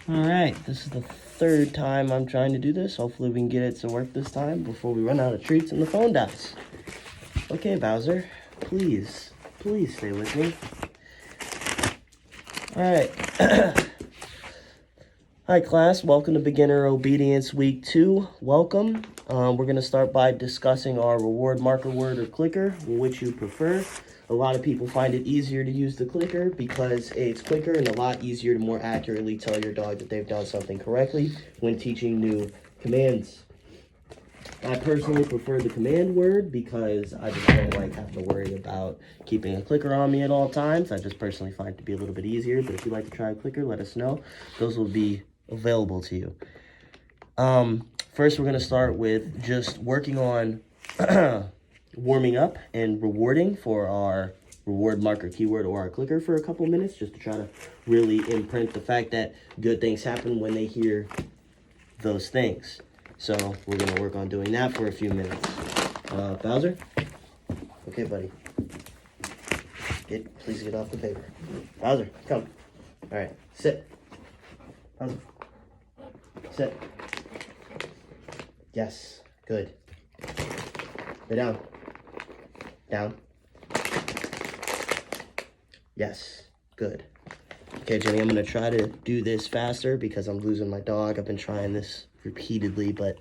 Alright, this is the third time I'm trying to do this. Hopefully we can get it to work this time before we run out of treats and the phone dies. Okay, Bowser, please stay with me. Alright. Hi class, welcome to Beginner Obedience Week 2. Welcome. We're going to start by discussing our reward marker word or clicker, which you prefer. A lot of people find it easier to use the clicker because it's quicker and a lot easier to more accurately tell your dog that they've done something correctly when teaching new commands. I personally prefer the command word because I just don't like having to worry about keeping a clicker on me at all times. I just personally find it to be a little bit easier, but if you'd like to try a clicker, let us know. Those will be available to you. First, we're going to start with just working on warming up and rewarding for our reward marker keyword or our clicker for a couple minutes, just to try to really imprint the fact that good things happen when they hear those things. So we're going to work on doing that for a few minutes. Bowser? Okay, buddy. Please get off the paper. Bowser, come. All right, sit. Bowser. Sit. Yes, good. Lay down. Down. Yes, good. Okay, Jenny, I'm going to try to do this faster because I'm losing my dog. I've been trying this repeatedly, but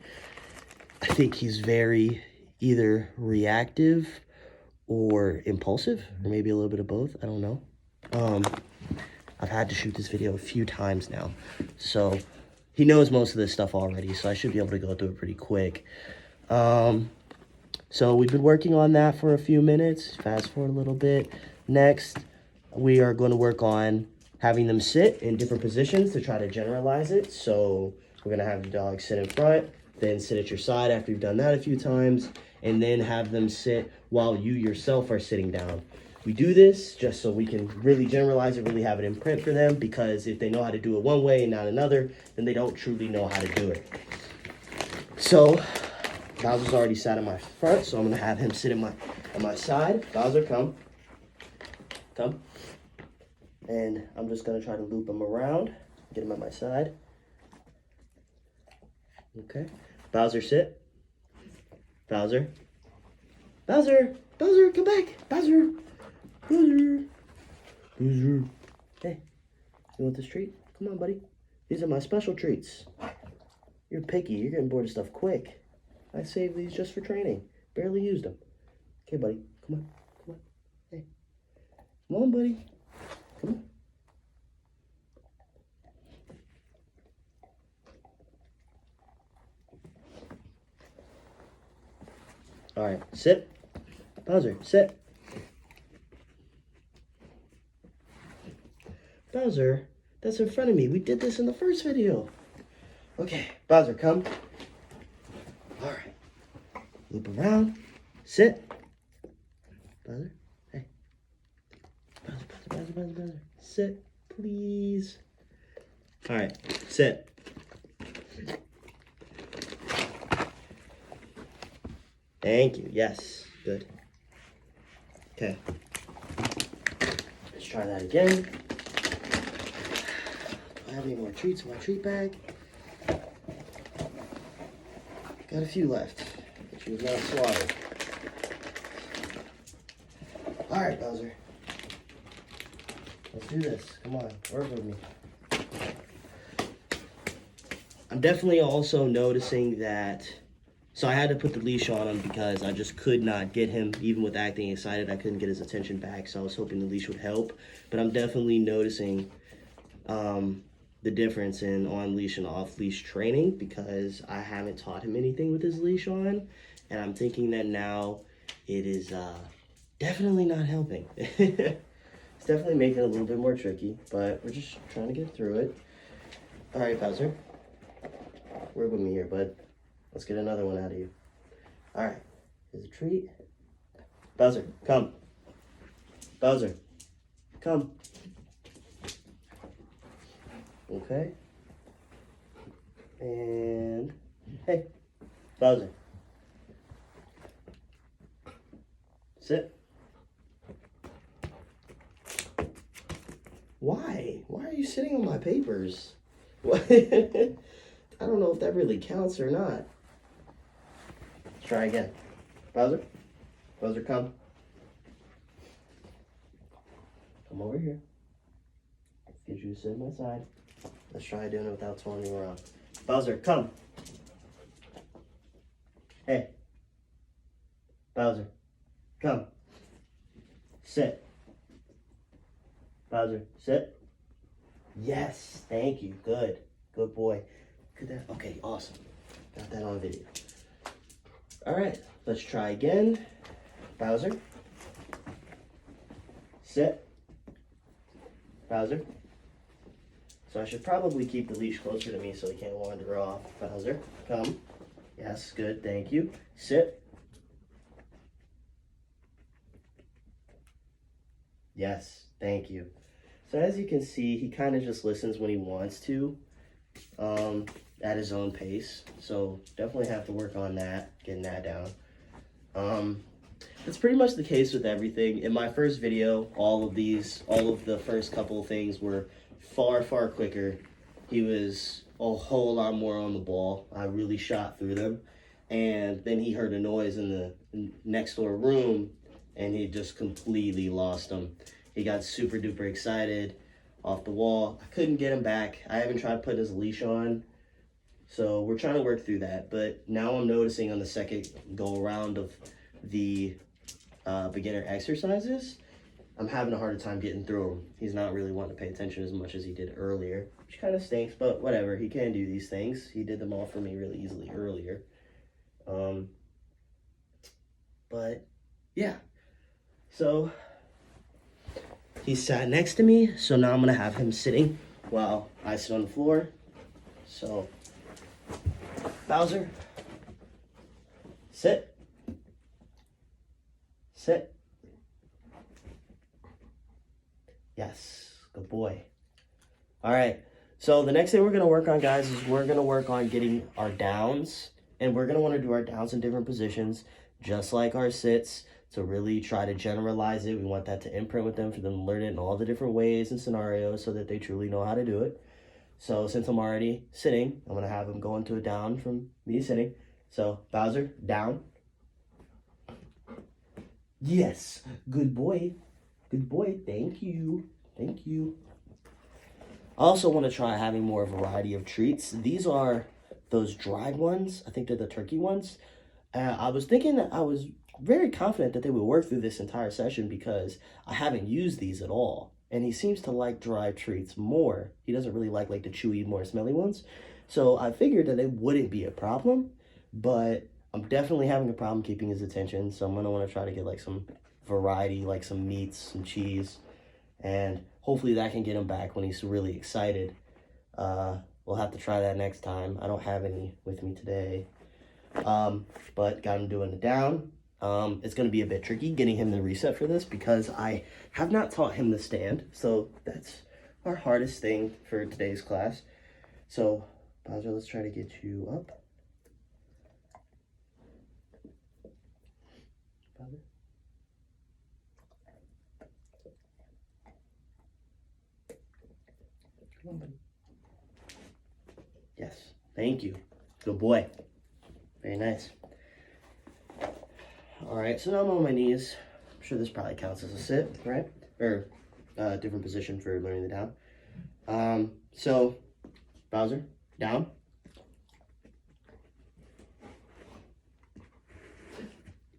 I think he's very either reactive or impulsive, or maybe a little bit of both. I don't know. I've had to shoot this video a few times now, so he knows most of this stuff already, so I should be able to go through it pretty quick. So we've been working on that for a few minutes. Fast forward a little bit. Next, we are going to work on having them sit in different positions to try to generalize it. So we're going to have the dog sit in front, then sit at your side after you've done that a few times, and then have them sit while you yourself are sitting down. We do this just so we can really generalize it, really have it in print for them, because if they know how to do it one way and not another, then they don't truly know how to do it. So Bowser's already sat in my front, so I'm going to have him sit on my side. Bowser, come. Come. And I'm just going to try to loop him around, get him at my side. Okay. Bowser, sit. Bowser. Bowser! Bowser, come back! Bowser! Bowser! Bowser! Hey, you want this treat? Come on, buddy. These are my special treats. You're picky. You're getting bored of stuff quick. I saved these just for training. Barely used them. Okay, buddy. Come on. Come on. Hey. Come on, buddy. Come on. All right. Sit. Bowser, sit. Bowser, that's in front of me. We did this in the first video. Okay, Bowser, come. All right. Loop around. Sit. Bowser, hey. Bowser. Sit, please. All right, sit. Thank you. Yes, good. Okay. Let's try that again. Do I have any more treats in my treat bag? Got a few left, but she was not slaughtered. All right, Bowser. Let's do this. Come on, work with me. I'm definitely also noticing that, so I had to put the leash on him because I just could not get him, even with acting excited, I couldn't get his attention back, so I was hoping the leash would help. But I'm definitely noticing the difference in on-leash and off-leash training because I haven't taught him anything with his leash on, and I'm thinking that now it is definitely not helping. It's definitely making it a little bit more tricky, but we're just trying to get through it. All right, Bowser. Work with me here, bud. Let's get another one out of you. All right. Here's a treat. Bowser, come. Bowser, come. Okay. And, hey, Bowser. Sit. Why? Why are you sitting on my papers? What? I don't know if that really counts or not. Let's try again. Bowser? Bowser, come. Come over here. Get you to sit on my side. Let's try doing it without twirling you around. Bowser, come. Hey. Bowser, come. Sit. Bowser, sit. Yes, thank you. Good. Good boy. Good. Okay, awesome. Got that on video. All right, let's try again. Bowser. Sit. Bowser. So I should probably keep the leash closer to me so he can't wander off. Bowser, come. Yes, good, thank you. Sit. Yes, thank you. So as you can see, he kind of just listens when he wants to, at his own pace. So definitely have to work on that, getting that down. That's pretty much the case with everything. In my first video, all of the first couple of things were far, far quicker. He was a whole lot more on the ball. I really shot through them. And then he heard a noise in the next door room, and he just completely lost him. He got super duper excited, off the wall. I couldn't get him back. I haven't tried putting his leash on. So we're trying to work through that. But now I'm noticing on the second go around of the beginner exercises, I'm having a harder time getting through him. He's not really wanting to pay attention as much as he did earlier, which kind of stinks, but whatever. He can do these things. He did them all for me really easily earlier. But yeah, so he sat next to me, so now I'm gonna have him sitting while I sit on the floor. So Bowser, sit. Sit. Yes, good boy. All right, so the next thing we're gonna work on, guys, is we're gonna work on getting our downs, and we're gonna wanna do our downs in different positions, just like our sits, to really try to generalize it. We want that to imprint with them, for them to learn it in all the different ways and scenarios so that they truly know how to do it. So since I'm already sitting, I'm gonna have them go into a down from me sitting. So Bowser, down. Yes, good boy. Good boy, thank you. Thank you. I also want to try having more variety of treats. These are those dried ones. I think they're the turkey ones. I was thinking that I was very confident that they would work through this entire session because I haven't used these at all. And he seems to like dried treats more. He doesn't really like the chewy, more smelly ones. So I figured that it wouldn't be a problem, but I'm definitely having a problem keeping his attention. So I'm going to want to try to get some variety, like some meats, some cheese, and hopefully that can get him back when he's really excited. We'll have to try that next time. I don't have any with me today, but got him doing it down. It's going to be a bit tricky getting him the reset for this because I have not taught him the stand, so that's our hardest thing for today's class. So Bowser, let's try to get you up. Bowser. Come on, buddy. Yes, thank you. Good boy. Very nice. All right, so now I'm on my knees. I'm sure this probably counts as a sit, right? Or a different position for learning the down. So Bowser, down.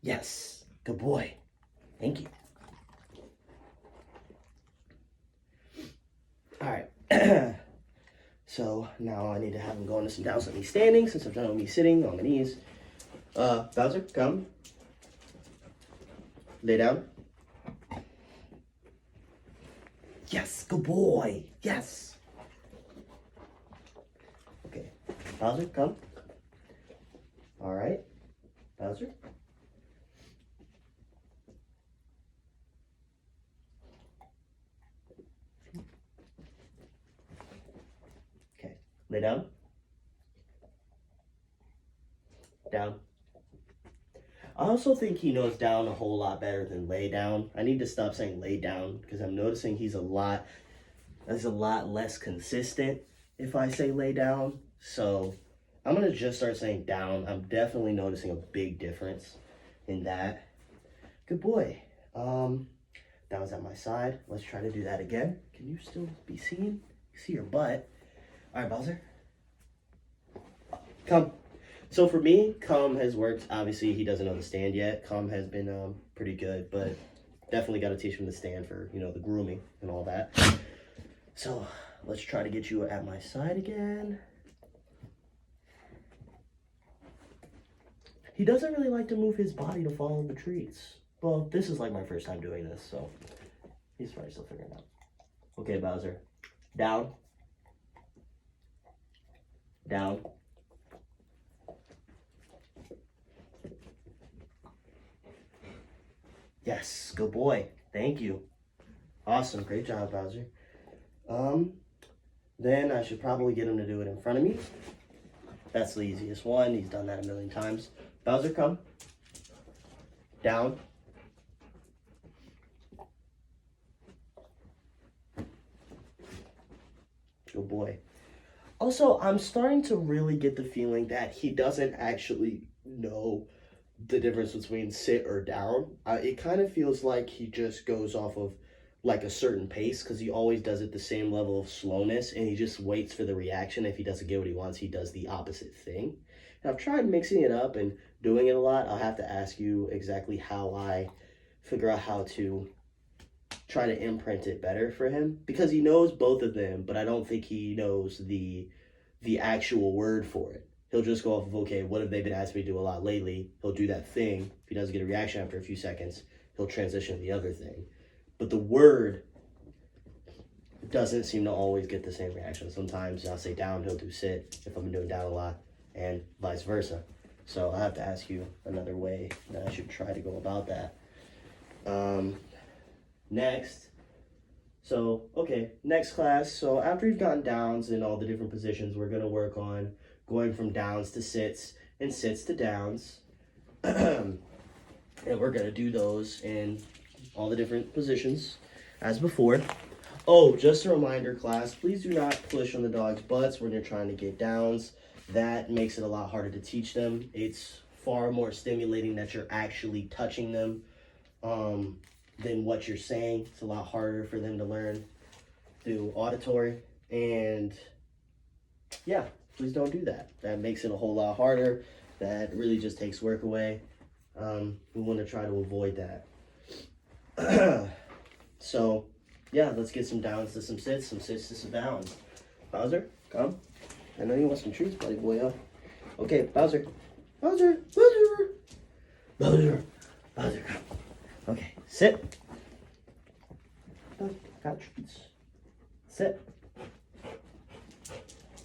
Yes, good boy. Thank you. All right. So now I need to have him go into some downs with me standing since I've done with me sitting on my knees. Bowser, come. Lay down. Yes, good boy. Yes. Okay. Bowser, come. All right. Bowser. Okay. Lay down. Down. I also think he knows down a whole lot better than lay down. I need to stop saying lay down because I'm noticing he's a lot less consistent if I say lay down. So I'm going to just start saying down. I'm definitely noticing a big difference in that. Good boy. That was at my side. Let's try to do that again. Can you still be seen? See your butt. All right, Bowser. Come. So for me, come has worked. Obviously, he doesn't know the stand yet. Come has been pretty good, but definitely got to teach him the stand for, you know, the grooming and all that. So let's try to get you at my side again. He doesn't really like to move his body to follow the treats. Well, this is like my first time doing this, so he's probably still figuring it out. Okay, Bowser. Down. Down. Yes, good boy. Thank you. Awesome. Great job, Bowser. Then I should probably get him to do it in front of me. That's the easiest one. He's done that a million times. Bowser, come. Down. Good boy. Also, I'm starting to really get the feeling that he doesn't actually know the difference between sit or down. It kind of feels like he just goes off of like a certain pace because he always does it the same level of slowness and he just waits for the reaction. If he doesn't get what he wants, he does the opposite thing. And I've tried mixing it up and doing it a lot. I'll have to ask you exactly how I figure out how to try to imprint it better for him because he knows both of them, but I don't think he knows the actual word for it. He'll just go off of, okay, what have they been asking me to do a lot lately? He'll do that thing. If he doesn't get a reaction after a few seconds, he'll transition to the other thing. But the word doesn't seem to always get the same reaction. Sometimes I'll say down, he'll do sit if I've been doing down a lot, and vice versa. So I'll have to ask you another way that I should try to go about that. Next. So, okay, next class. So after you've gotten downs in all the different positions, we're going to work on going from downs to sits and sits to downs. And we're going to do those in all the different positions as before. Oh, just a reminder, class, please do not push on the dog's butts when you're trying to get downs. That makes it a lot harder to teach them. It's far more stimulating that you're actually touching them than what you're saying. It's a lot harder for them to learn through auditory. And yeah, please don't do that. That makes it a whole lot harder. That really just takes work away. We want to try to avoid that. So, yeah, let's get some downs to some sits to some downs. Bowser, come. I know you want some treats, buddy boy. Okay, Bowser. Bowser, Bowser. Bowser, Bowser, come. Okay, sit. Got treats. Sit.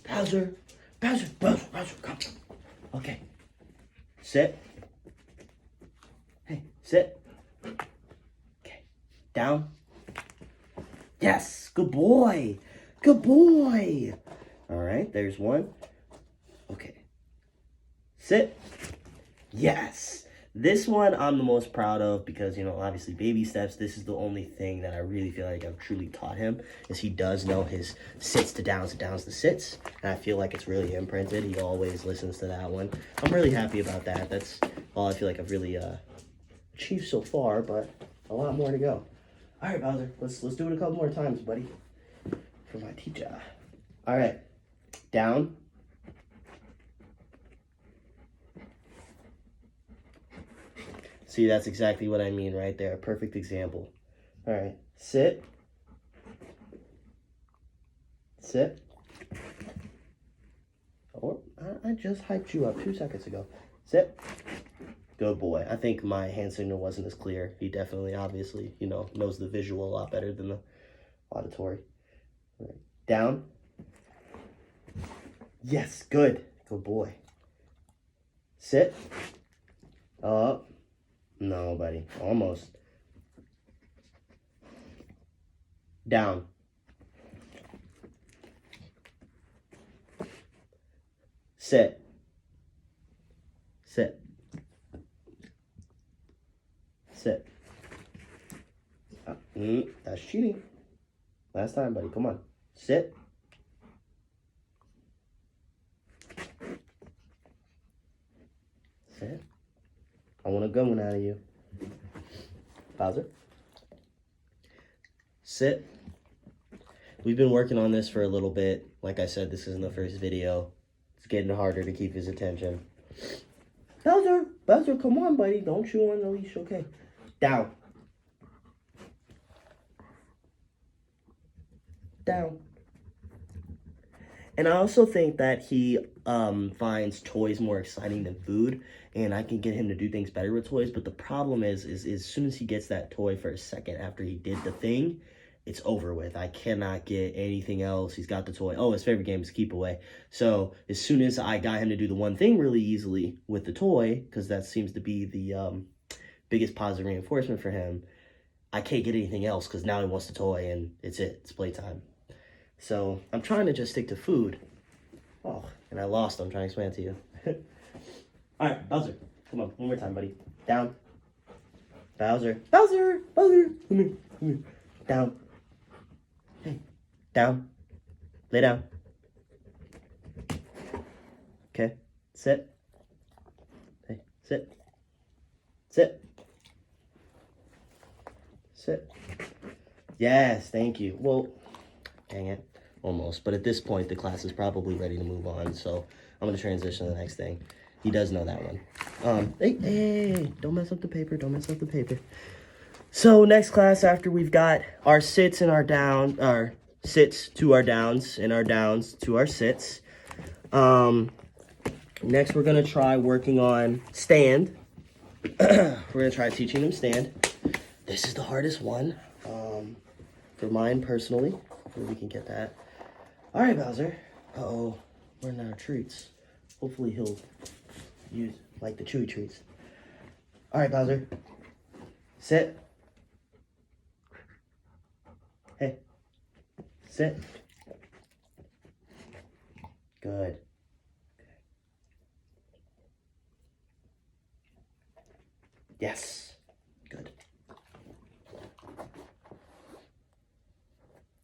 Bowser, Bowser, Bowser, Bowser, come. Okay. Sit. Hey, sit. Okay. Down. Yes, good boy. Good boy. All right, there's one. Okay. Sit. Yes. This one I'm the most proud of because, you know, obviously baby steps. This is the only thing that I really feel like I've truly taught him is he does know his sits to downs to sits. And I feel like it's really imprinted. He always listens to that one. I'm really happy about that. That's all I feel like I've really achieved so far, but a lot more to go. All right, Bowser, let's do it a couple more times, buddy, for my teacher. All right, down. See, that's exactly what I mean right there. Perfect example. All right, sit. Sit. Oh, I just hyped you up 2 seconds ago. Sit. Good boy. I think my hand signal wasn't as clear. He definitely, obviously, you know, knows the visual a lot better than the auditory. All right. Down. Yes, good. Good boy. Sit. Up. No, buddy. Almost. Down. Sit. Sit. Sit. That's cheating. Last time, buddy. Come on. Sit. I want a good one out of you. Bowser. Sit. We've been working on this for a little bit. Like I said, this isn't the first video. It's getting harder to keep his attention. Bowser, Bowser, come on, buddy. Don't chew on the leash, okay? Down. Down. And I also think that he finds toys more exciting than food, and I can get him to do things better with toys. But the problem is as soon as he gets that toy for a second after he did the thing, it's over with. I cannot get anything else. He's got the toy. Oh, his favorite game is Keep Away. So as soon as I got him to do the one thing really easily with the toy, because that seems to be the biggest positive reinforcement for him, I can't get anything else because now he wants the toy and it's it. It's playtime. So I'm trying to just stick to food. Oh, and I lost. I'm trying to explain it to you. All right, Bowser. Come on, one more time, buddy. Down. Bowser. Bowser! Bowser! Come here. Come here. Down. Hey. Down. Lay down. Okay. Sit. Hey, sit. Sit. Sit. Yes, thank you. Well, dang it. Almost. But at this point, the class is probably ready to move on. So I'm going to transition to the next thing. He does know that one. Hey, don't mess up the paper. Don't mess up the paper. So next class, after we've got our sits and our sits to our downs and our downs to our sits. Next, we're going to try working on stand. We're going to try teaching him stand. This is the hardest one for mine personally. Hopefully we can get that. All right, Bowser. Uh-oh, we're in our treats. Hopefully he'll use like the chewy treats. All right, Bowser. Sit. Hey. Sit. Good. Yes. Good.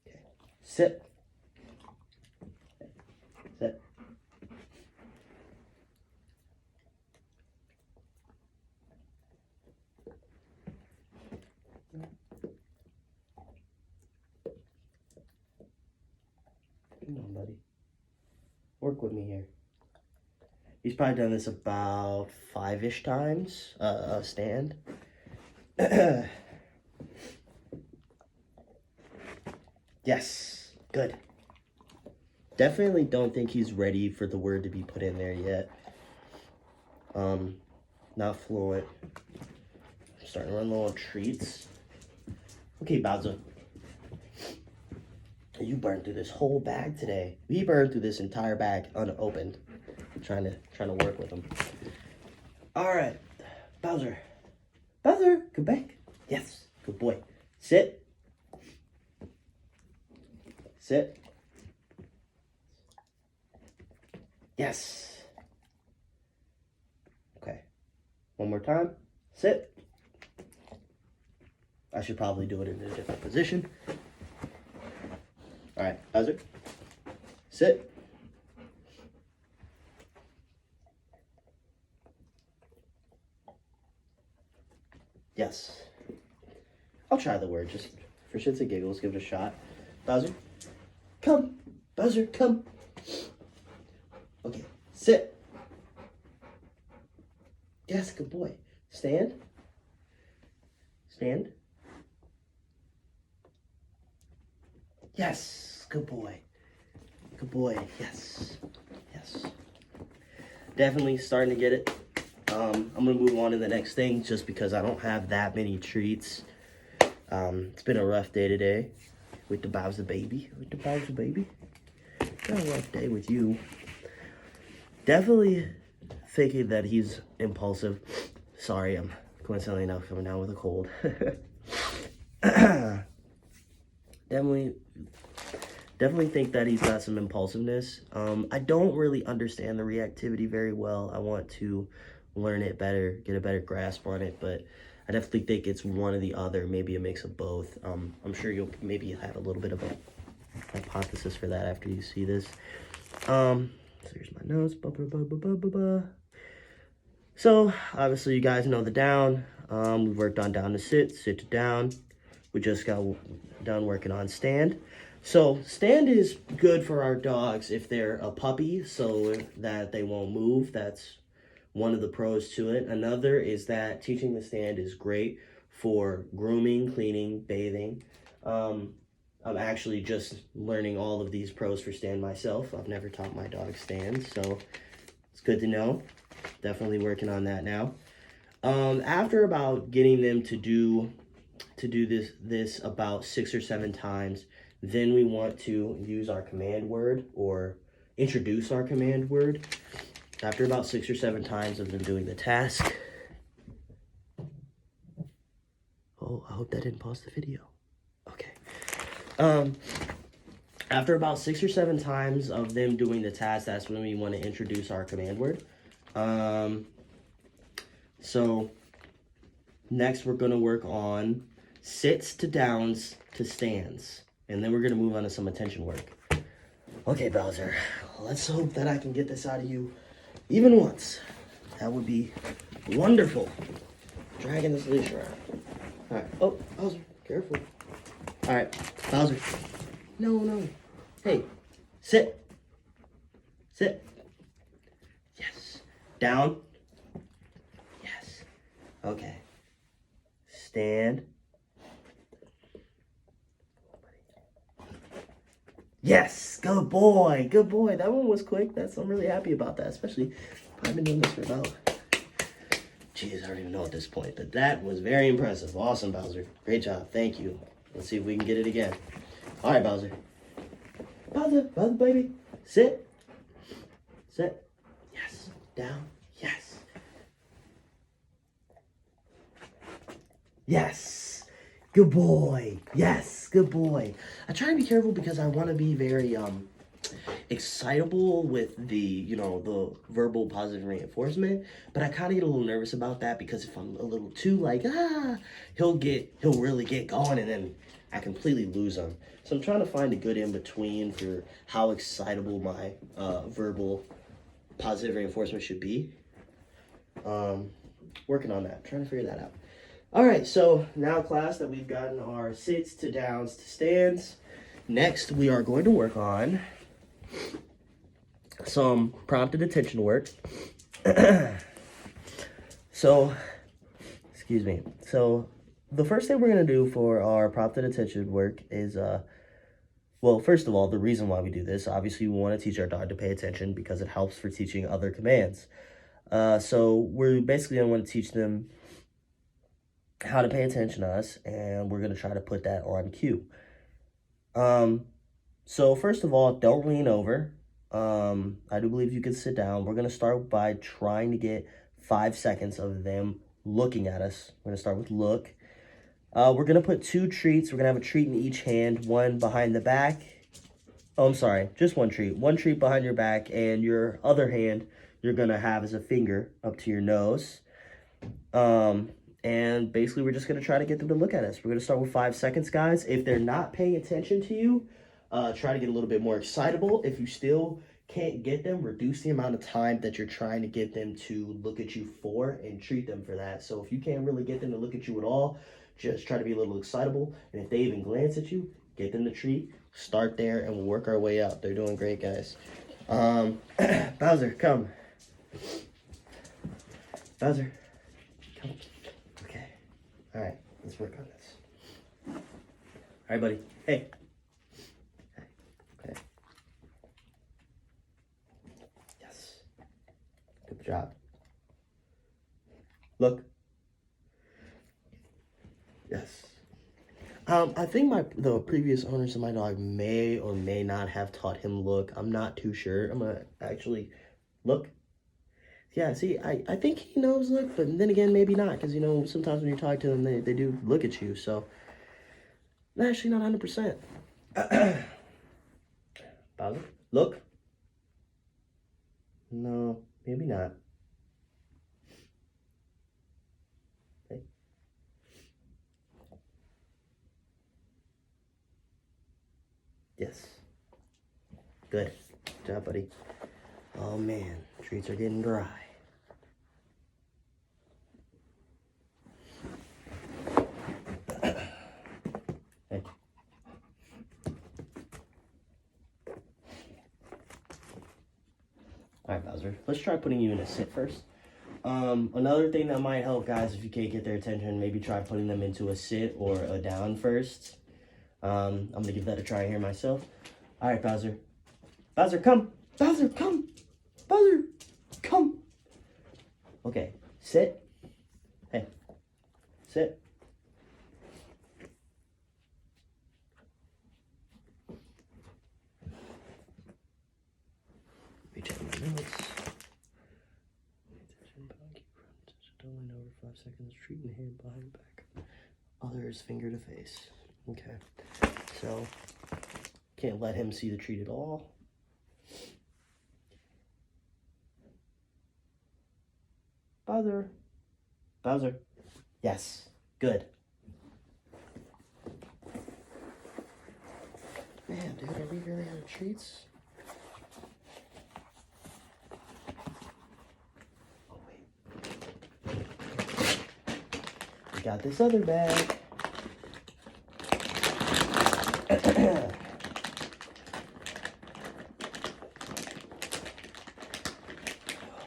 Okay. Sit. Sit. Come on, buddy. Work with me here. He's probably done this about 5-ish times, stand. Yes, good. Definitely don't think he's ready for the word to be put in there yet. Not fluent. I'm starting to run low on treats. Okay, Bowser. You burned through this whole bag today. We burned through this entire bag unopened. Trying to work with him. All right, Bowser. Bowser, go back. Yes, good boy. Sit. Sit. Yes. Okay. One more time. Sit. I should probably do it in a different position. All right, Bowser. Sit. Yes. I'll try the word just for shits and giggles. Give it a shot. Bowser, come. Bowser, come. Okay, sit. Yes, good boy. Stand. Stand. Yes, good boy. Good boy. Yes. Yes. Definitely starting to get it. I'm going to move on to the next thing just because I don't have that many treats. It's been a rough day today with the Bowser baby. Got a rough day with you. Definitely thinking that he's impulsive. Sorry, I'm coincidentally now coming down with a cold. Definitely think that he's got some impulsiveness. I don't really understand the reactivity very well. I want to learn it better, get a better grasp on it, but I definitely think it's one or the other, maybe a mix of both. I'm sure you'll maybe have a little bit of a hypothesis for that after you see this. So here's my notes. So obviously you guys know the down. We've worked on down to sit, sit to down. We just got done working on stand. So stand is good for our dogs if they're a puppy so that they won't move. That's one of the pros to it. Another is that teaching the stand is great for grooming, cleaning, bathing. I'm actually just learning all of these pros for stand myself. I've never taught my dog stand, so it's good to know. Definitely working on that now. After about getting them to do this about 6 or 7 times, then we want to use our command word or introduce our command word. After about 6 or 7 times of them doing the task. Oh, I hope that didn't pause the video. Okay. After about 6 or 7 times of them doing the task, that's when we want to introduce our command word. So next we're going to work on sits to downs to stands. And then we're going to move on to some attention work. Okay, Bowser, let's hope that I can get this out of you even once. That would be wonderful. Dragging this leash around. All right. Oh, Bowser, careful. All right, Bowser. No. Hey, sit. Sit. Yes. Down. Yes. Okay. Stand. Yes, good boy, good boy. That one was quick. I'm really happy about that, especially I've been doing this for about, geez, I don't even know at this point, but that was very impressive. Awesome, Bowser. Great job. Thank you. Let's see if we can get it again. All right, Bowser. Bowser, baby. Sit. Sit. Yes. Down. Yes. Yes. Good boy. Yes, good boy. I try to be careful because I want to be very excitable with the verbal positive reinforcement, but I kind of get a little nervous about that because if I'm a little too like he'll really get going and then I completely lose him. So I'm trying to find a good in between for how excitable my verbal positive reinforcement should be. Working on that, trying to figure that out. All right, so now class that we've gotten our sits to downs to stands. Next, we are going to work on some prompted attention work. So, excuse me. So, the first thing we're going to do for our prompted attention work is, well, first of all, the reason why we do this, obviously we want to teach our dog to pay attention because it helps for teaching other commands. So, we're basically going to want to teach them how to pay attention to us, and we're going to try to put that on cue. So first of all, don't lean over. I do believe you can sit down. We're going to start by trying to get 5 seconds of them looking at us. We're going to start with look. We're going to put 2 treats. We're going to have a treat in each hand, one behind the back. Oh, I'm sorry, just one treat. One treat behind your back, and your other hand you're going to have as a finger up to your nose. And basically, we're just going to try to get them to look at us. We're going to start with 5 seconds, guys. If they're not paying attention to you, try to get a little bit more excitable. If you still can't get them, reduce the amount of time that you're trying to get them to look at you for and treat them for that. So if you can't really get them to look at you at all, just try to be a little excitable. And if they even glance at you, get them to treat. Start there, and we'll work our way up. They're doing great, guys. Bowser, come. Bowser, come. Okay. All right, let's work on this. All right, buddy. Hey. Okay. Yes. Good job. Look. Yes. I think the previous owners of my dog may or may not have taught him look. I'm not too sure. I'm gonna actually look. Yeah, see, I think he knows look, but then again, maybe not, because, sometimes when you talk to them, they do look at you, so. Actually, not 100%. Bowser, look. No, maybe not. Okay. Yes. Good. Good job, buddy. Oh, man, treats are getting dry. All right, Bowser. Let's try putting you in a sit first. Another thing that might help, guys, if you can't get their attention, maybe try putting them into a sit or a down first. I'm going to give that a try here myself. All right, Bowser. Bowser, come. Bowser, come. Bowser, come. Okay, sit. Hey, sit. Let me check my notes. Don't over 5 seconds. Treat and hand behind back. Others finger to face. Okay. So, can't let him see the treat at all. Bowser. Bowser. Yes. Good. Man, dude, are we really out of treats? Oh, wait. We got this other bag.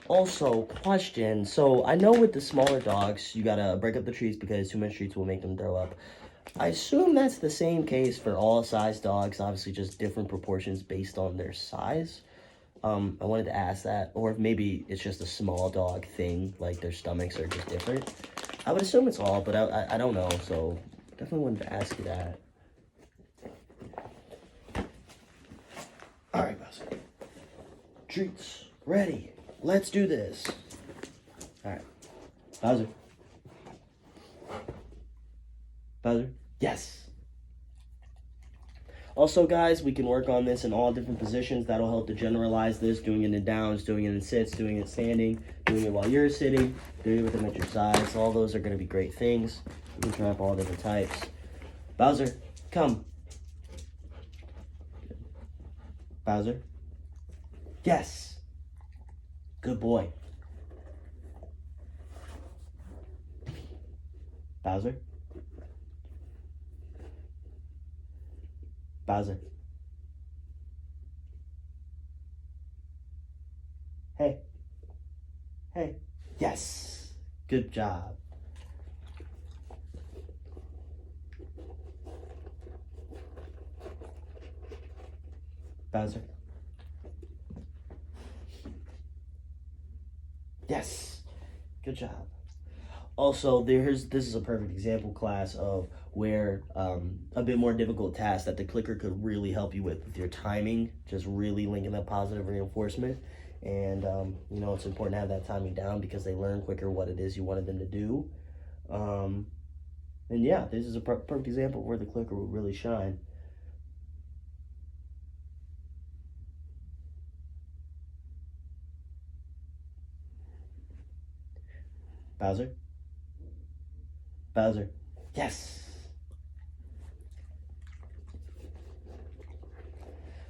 Also, question. So, I know with the smaller dogs, you gotta break up the treats because too much treats will make them throw up. I assume that's the same case for all size dogs, obviously just different proportions based on their size. I wanted to ask that, or if maybe it's just a small dog thing, like their stomachs are just different. I would assume it's all, but I don't know, so definitely wanted to ask you that. All right, Bowser. Treats ready. Let's do this. All right, Bowser. Bowser. Yes. Also, guys, we can work on this in all different positions. That'll help to generalize this, doing it in downs, doing it in sits, doing it standing, doing it while you're sitting, doing it with them at your sides. All those are going to be great things. We can try up all different types. Bowser, come. Bowser. Yes. Good boy. Bowser. Bowser. Hey. Hey. Yes. Good job. Bowser. Yes. Good job. Also, this is a perfect example class of where a bit more difficult task that the clicker could really help you with your timing, just really linking that positive reinforcement. And, you know, it's important to have that timing down because they learn quicker what it is you wanted them to do. And yeah, this is a perfect example where the clicker will really shine. Bowser? Bowser. Yes.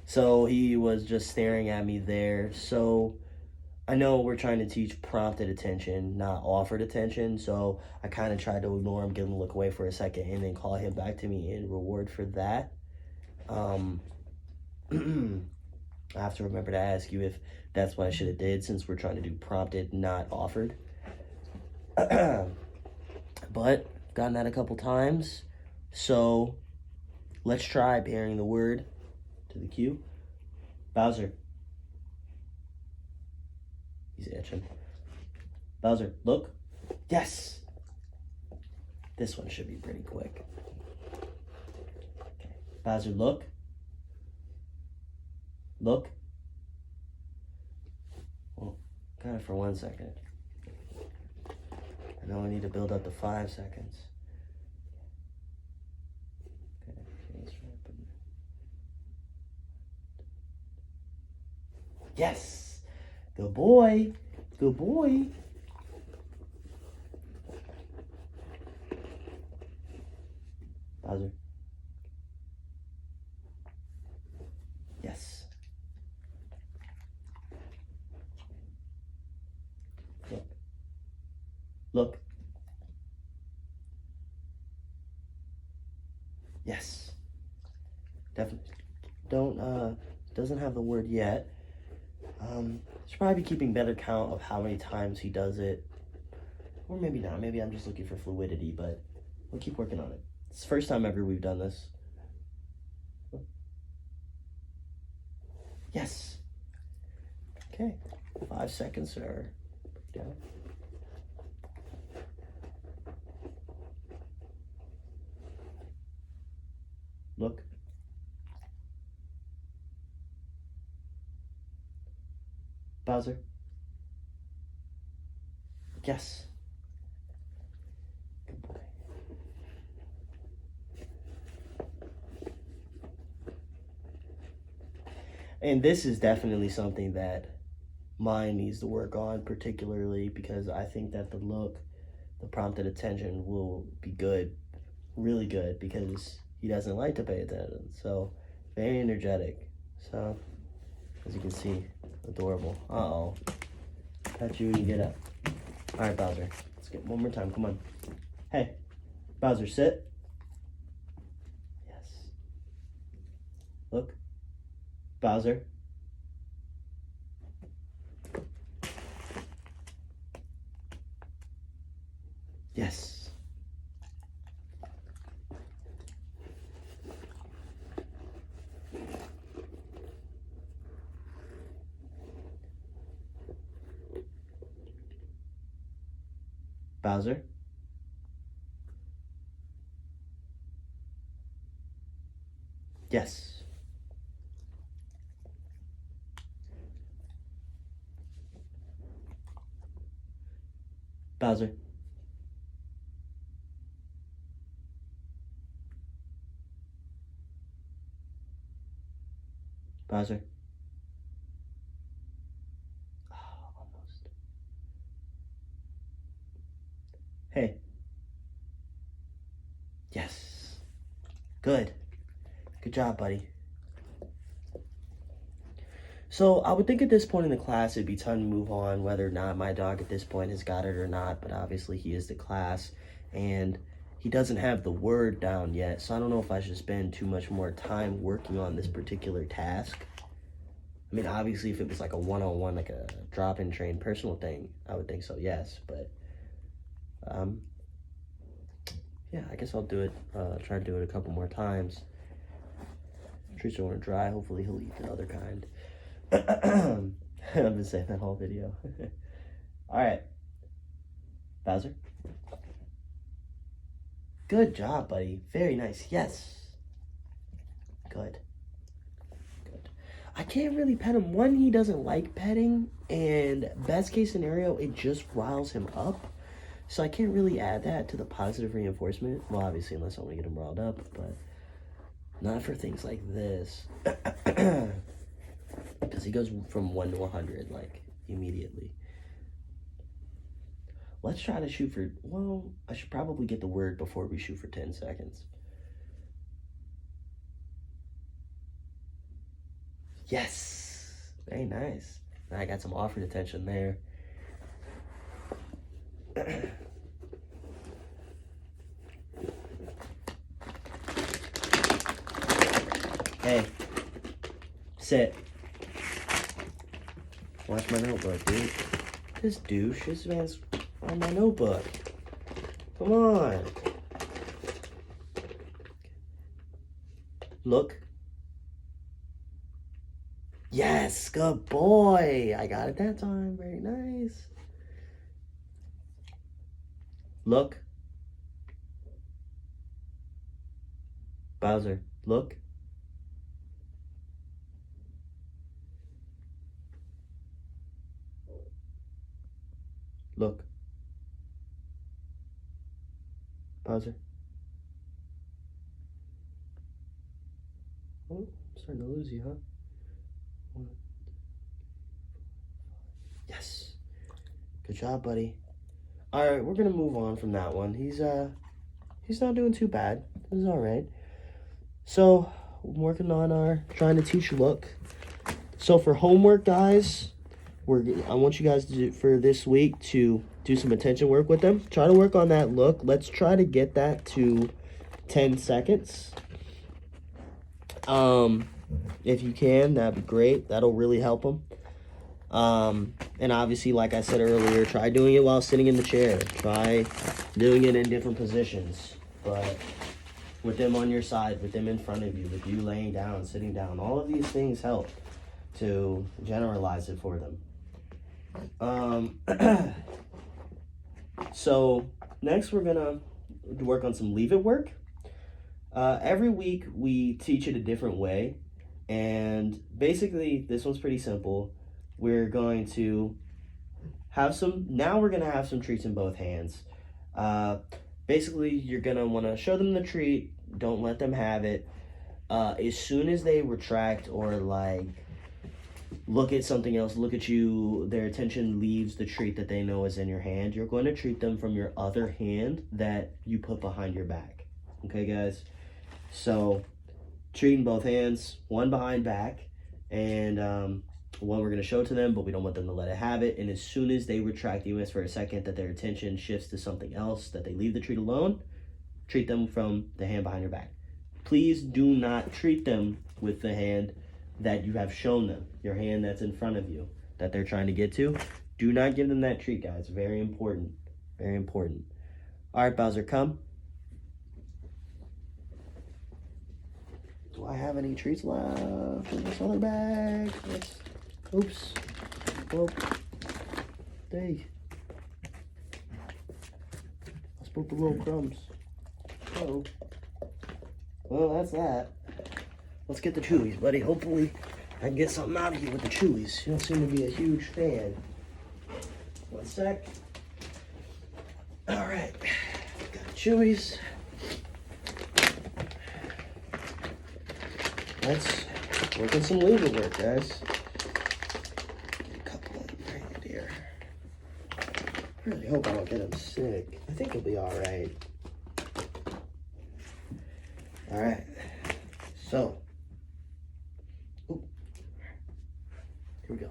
So he was just staring at me there. So I know we're trying to teach prompted attention, not offered attention. So I kind of tried to ignore him, get him to look away for a second, and then call him back to me in reward for that. I have to remember to ask you if that's what I should have did, since we're trying to do prompted, not offered. But gotten that a couple times, so let's try pairing the word to the cue. Bowser. He's itching. Bowser, look. Yes. This one should be pretty quick. Okay. Bowser, look. Look. Well, got it for 1 second. I know I need to build up to 5 seconds. Yes. Good boy. Good boy. Bowser. Yes. Look. Look. Yes. Definitely. Don't, doesn't have the word yet. Should probably be keeping better count of how many times he does it. Or maybe not. Maybe I'm just looking for fluidity, but we'll keep working on it. It's the first time ever we've done this. Yes. Okay. 5 seconds, sir. Down. Look. Bowser. Yes. Good boy. And this is definitely something that mine needs to work on, particularly because I think that the look, the prompted attention will be good, really good, because he doesn't like to pay attention. So, very energetic. So, as you can see, adorable. Uh-oh. Catch you when you get up. All right, Bowser. Let's get one more time. Come on. Hey, Bowser, sit. Yes. Look. Bowser. Yes. Bowser. Yes. Bowser. Bowser. Oh, almost. Hey. Yes. Good. Good job, buddy. So I would think at this point in the class, it'd be time to move on, whether or not my dog at this point has got it or not, but obviously he is the class, and he doesn't have the word down yet, so I don't know if I should spend too much more time working on this particular task. I mean, obviously, if it was like a one-on-one, like a drop-in train personal thing, I would think so, yes, but, yeah, I guess I'll do it, try to do it a couple more times. Treats are want to dry, hopefully he'll eat the other kind. I've been saying that whole video. All right, Bowser. Good job, buddy. Very nice. Yes. Good. Good. I can't really pet him. One, he doesn't like petting, and best case scenario, it just riles him up. So I can't really add that to the positive reinforcement. Well, obviously, unless I want to get him riled up, but not for things like this. Because he goes from 1 to 100, like, immediately. Let's try to shoot for, well, I should probably get the word before we shoot for 10 seconds. Yes! Very nice. Now I got some offered attention there. Hey. Sit. Watch my notebook, dude. This douche, this man's on my notebook. Come on. Look. Yes, good boy. I got it that time. Very nice. Look. Bowser, look. Look. Bowser. Oh, I'm starting to lose you, huh? 1, 2, 3, 4. Yes. Good job, buddy. All right, we're gonna move on from that one. He's not doing too bad. This is all right. So I'm working on trying to teach look. So for homework, guys, I want you guys to do, for this week, to do some attention work with them. Try to work on that look. Let's try to get that to 10 seconds. If you can, that'd be great. That'll really help them. And obviously, like I said earlier, try doing it while sitting in the chair. Try doing it in different positions. But with them on your side, with them in front of you, with you laying down, sitting down, all of these things help to generalize it for them. So next we're gonna work on some leave it work. Every week we teach it a different way, and basically this one's pretty simple. We're going to have we're gonna have some treats in both hands. Basically you're gonna wanna show them the treat, don't let them have it. As soon as they retract or like look at something else, look at you, their attention leaves the treat that they know is in your hand, you're going to treat them from your other hand that you put behind your back. Okay, guys? So, treat in both hands, one behind back, and one we're going to show to them, but we don't want them to let it have it. And as soon as they retract the US for a second, that their attention shifts to something else, that they leave the treat alone, treat them from the hand behind your back. Please do not treat them with the hand that you have shown them, your hand that's in front of you, that they're trying to get to. Do not give them that treat, guys. Very important. Very important. All right, Bowser, come. Do I have any treats left in this other bag? Oops. Well, dang. I spoke the little crumbs. Uh-oh. Well, that's that. Let's get the chewies, buddy. Hopefully I can get something out of you with the chewies. You don't seem to be a huge fan. One sec. All right. Got chewies. Let's work on some legal work, guys. Get a couple of them right here. I really hope I don't get him sick. I think he'll be all right. All right. So. Here we go.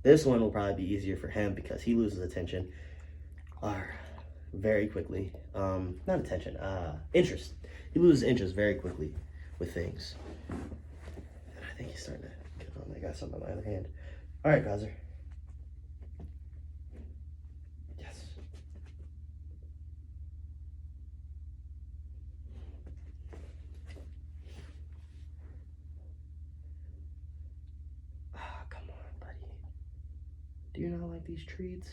This one will probably be easier for him because he loses attention very quickly. Not attention, interest. He loses interest very quickly with things. And I think he's starting to get on. I got something on my other hand. All right, Bowser. Do you not like these treats?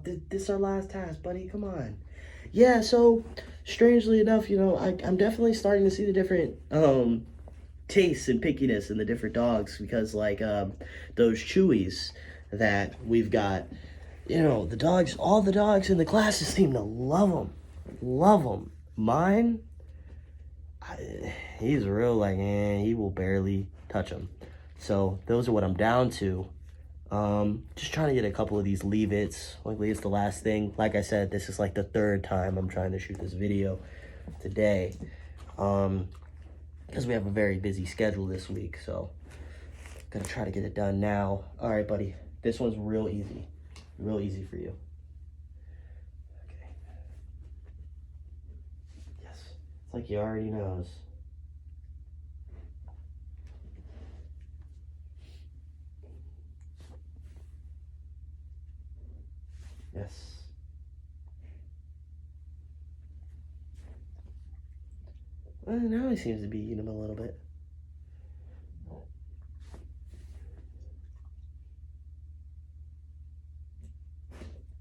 This is our last task, buddy. Come on. Yeah, so strangely enough, you know, I'm definitely starting to see the different tastes and pickiness in the different dogs because like those chewies that we've got, you know, all the dogs in the classes seem to love them. Love them. Mine, he's real like, he will barely touch them. So those are what I'm down to. Just trying to get a couple of these leave-its. Luckily, it's the last thing. Like I said, this is like the third time I'm trying to shoot this video today. Because we have a very busy schedule this week, so gonna try to get it done now. All right, buddy. This one's real easy. Real easy for you. Okay. Yes. It's like he already knows. Yes. Well, now he seems to be eating them a little bit.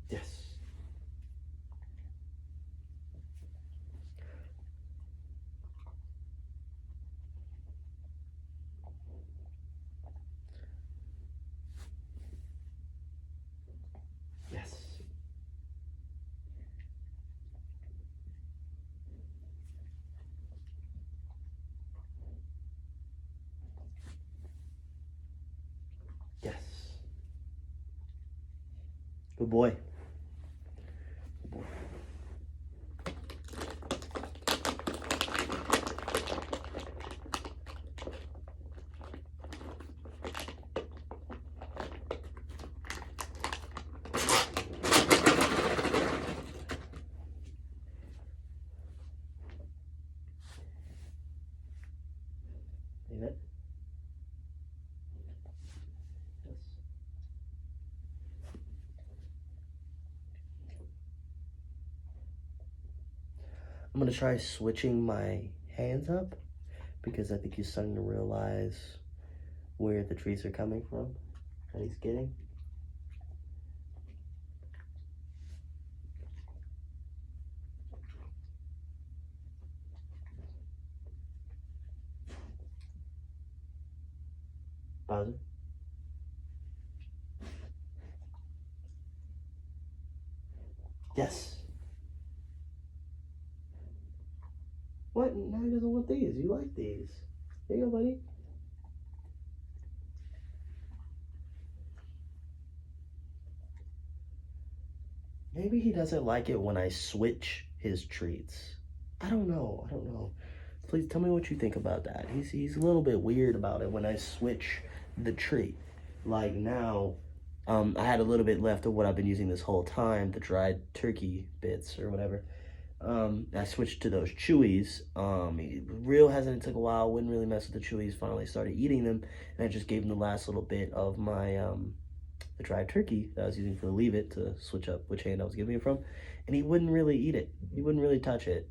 Yes. Yes. Yes. Good boy. Good boy. I'm gonna try switching my hands up because I think he's starting to realize where the treats are coming from that he's getting. Bowser? Yes. What? Now he doesn't want these. You like these. There you go, buddy. Maybe he doesn't like it when I switch his treats. I don't know. I don't know. Please tell me what you think about that. He's a little bit weird about it when I switch the treat. Like now, I had a little bit left of what I've been using this whole time, the dried turkey bits or whatever. I switched to those chewies. Real hesitant, took a while, wouldn't really mess with the chewies, finally started eating them, and I just gave him the last little bit of my the dried turkey that I was using for the leave it to switch up which hand I was giving it from, and he wouldn't really eat it. He wouldn't really touch it.